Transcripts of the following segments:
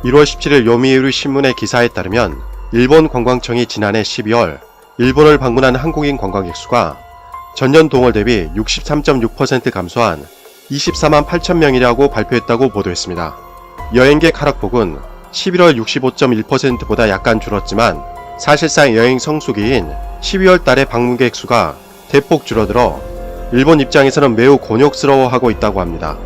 1월 17일 요미우리 신문의 기사에 따르면 일본 관광청이 지난해 12월 일본을 방문한 한국인 관광객 수가 전년 동월 대비 63.6% 감소한 24만 8천 명이라고 발표했다고 보도했습니다. 여행객 하락폭은 11월 65.1%보다 약간 줄었지만 사실상 여행 성수기인 12월 달의 방문객 수가 대폭 줄어들어 일본 입장에서는 매우 곤욕스러워하고 있다고 합니다.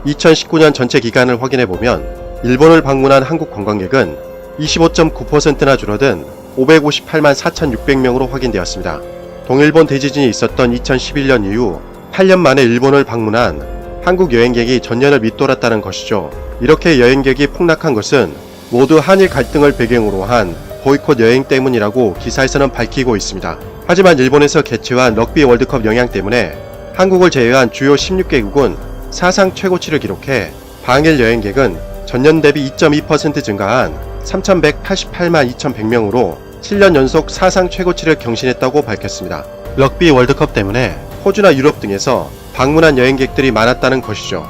2019년 전체 기간을 확인해보면 일본을 방문한 한국 관광객은 25.9%나 줄어든 558만 4,600명으로 확인되었습니다. 동일본 대지진이 있었던 2011년 이후 8년 만에 일본을 방문한 한국 여행객이 전년을 밑돌았다는 것이죠. 이렇게 여행객이 폭락한 것은 모두 한일 갈등을 배경으로 한 보이콧 여행 때문이라고 기사에서는 밝히고 있습니다. 하지만 일본에서 개최한 럭비 월드컵 영향 때문에 한국을 제외한 주요 16개국은 사상 최고치를 기록해 방일 여행객은 전년 대비 2.2% 증가한 3,188만 2,100명으로 7년 연속 사상 최고치를 경신했다고 밝혔습니다. 럭비 월드컵 때문에 호주나 유럽 등에서 방문한 여행객들이 많았다는 것이죠.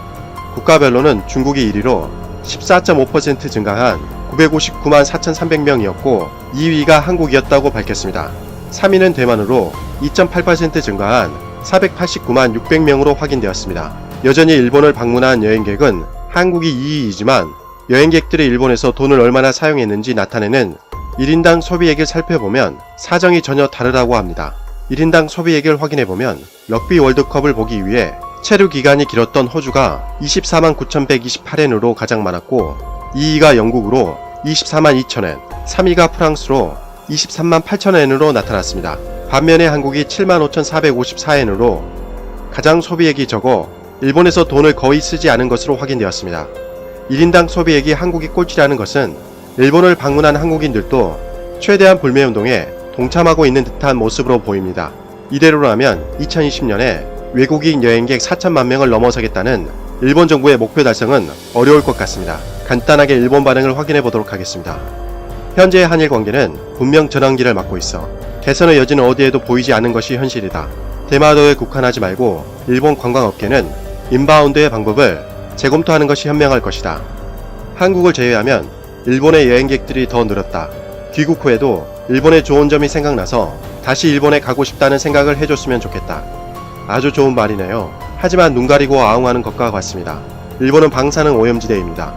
국가별로는 중국이 1위로 14.5% 증가한 959만 4,300명이었고 2위가 한국이었다고 밝혔습니다. 3위는 대만으로 2.8% 증가한 489만 600명으로 확인되었습니다. 여전히 일본을 방문한 여행객은 한국이 2위이지만 여행객들이 일본에서 돈을 얼마나 사용했는지 나타내는 1인당 소비액을 살펴보면 사정이 전혀 다르다고 합니다. 1인당 소비액을 확인해보면 럭비 월드컵을 보기 위해 체류 기간이 길었던 호주가 24만 9,128엔으로 가장 많았고 2위가 영국으로 24만 2,000엔, 3위가 프랑스로 23만 8,000엔으로 나타났습니다. 반면에 한국이 7만 5,454엔으로 가장 소비액이 적어 일본에서 돈을 거의 쓰지 않은 것으로 확인되었습니다. 1인당 소비액이 한국이 꼴찌라는 것은 일본을 방문한 한국인들도 최대한 불매운동에 동참하고 있는 듯한 모습으로 보입니다. 이대로라면 2020년에 외국인 여행객 4천만 명을 넘어서겠다는 일본 정부의 목표 달성은 어려울 것 같습니다. 간단하게 일본 반응을 확인해 보도록 하겠습니다. 현재의 한일 관계는 분명 전환기를 맞고 있어 개선의 여지는 어디에도 보이지 않는 것이 현실이다. 대마도에 국한하지 말고 일본 관광업계는 인바운드의 방법을 재검토하는 것이 현명할 것이다. 한국을 제외하면 일본의 여행객들이 더 늘었다. 귀국 후에도 일본의 좋은 점이 생각나서 다시 일본에 가고 싶다는 생각을 해줬으면 좋겠다. 아주 좋은 말이네요. 하지만 눈 가리고 아웅하는 것과 같습니다. 일본은 방사능 오염지대입니다.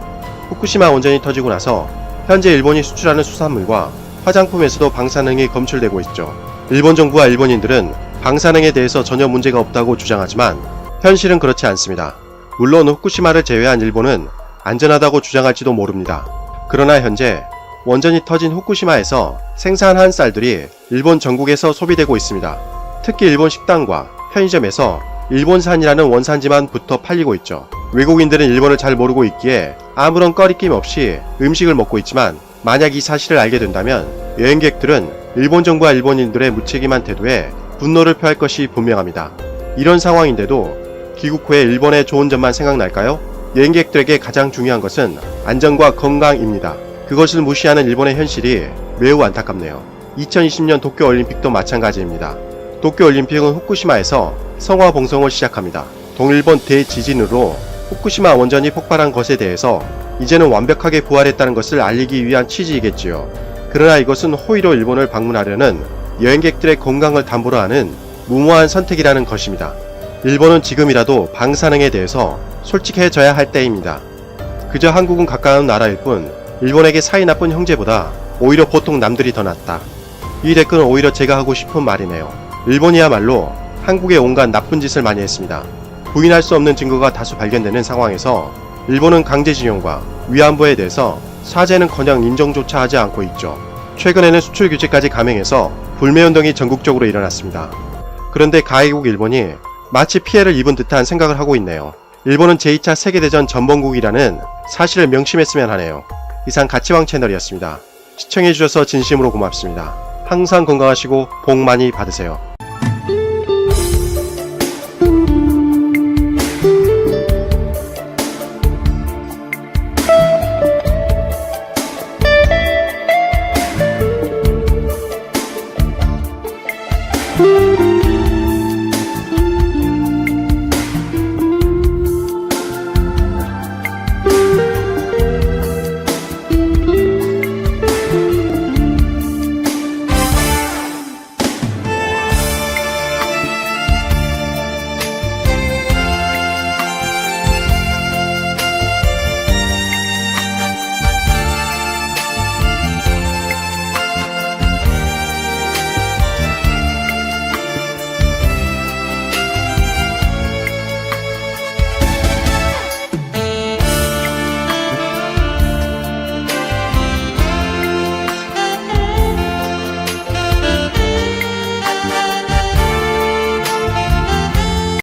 후쿠시마 원전이 터지고 나서 현재 일본이 수출하는 수산물과 화장품에서도 방사능이 검출되고 있죠. 일본 정부와 일본인들은 방사능에 대해서 전혀 문제가 없다고 주장하지만 현실은 그렇지 않습니다. 물론 후쿠시마를 제외한 일본은 안전하다고 주장할지도 모릅니다. 그러나 현재 원전이 터진 후쿠시마에서 생산한 쌀들이 일본 전국에서 소비되고 있습니다. 특히 일본 식당과 편의점에서 일본산이라는 원산지만 붙어 팔리고 있죠. 외국인들은 일본을 잘 모르고 있기에 아무런 꺼리낌 없이 음식을 먹고 있지만 만약 이 사실을 알게 된다면 여행객들은 일본 정부와 일본인들의 무책임한 태도에 분노를 표할 것이 분명합니다. 이런 상황인데도 귀국 후에 일본의 좋은 점만 생각날까요? 여행객들에게 가장 중요한 것은 안전과 건강입니다. 그것을 무시하는 일본의 현실이 매우 안타깝네요. 2020년 도쿄올림픽도 마찬가지입니다. 도쿄올림픽은 후쿠시마에서 성화봉송을 시작합니다. 동일본 대지진으로 후쿠시마 원전이 폭발한 것에 대해서 이제는 완벽하게 부활했다는 것을 알리기 위한 취지이겠지요. 그러나 이것은 호의로 일본을 방문하려는 여행객들의 건강을 담보로 하는 무모한 선택이라는 것입니다. 일본은 지금이라도 방사능에 대해서 솔직해져야 할 때입니다. 그저 한국은 가까운 나라일 뿐 일본에게 사이 나쁜 형제보다 오히려 보통 남들이 더 낫다. 이 댓글은 오히려 제가 하고 싶은 말이네요. 일본이야말로 한국에 온갖 나쁜 짓을 많이 했습니다. 부인할 수 없는 증거가 다수 발견되는 상황에서 일본은 강제징용과 위안부에 대해서 사죄는커녕 인정조차 하지 않고 있죠. 최근에는 수출 규제까지 감행해서 불매운동이 전국적으로 일어났습니다. 그런데 가해국 일본이 마치 피해를 입은 듯한 생각을 하고 있네요. 일본은 제2차 세계대전 전범국이라는 사실을 명심했으면 하네요. 이상 가치왕 채널이었습니다. 시청해주셔서 진심으로 고맙습니다. 항상 건강하시고 복 많이 받으세요.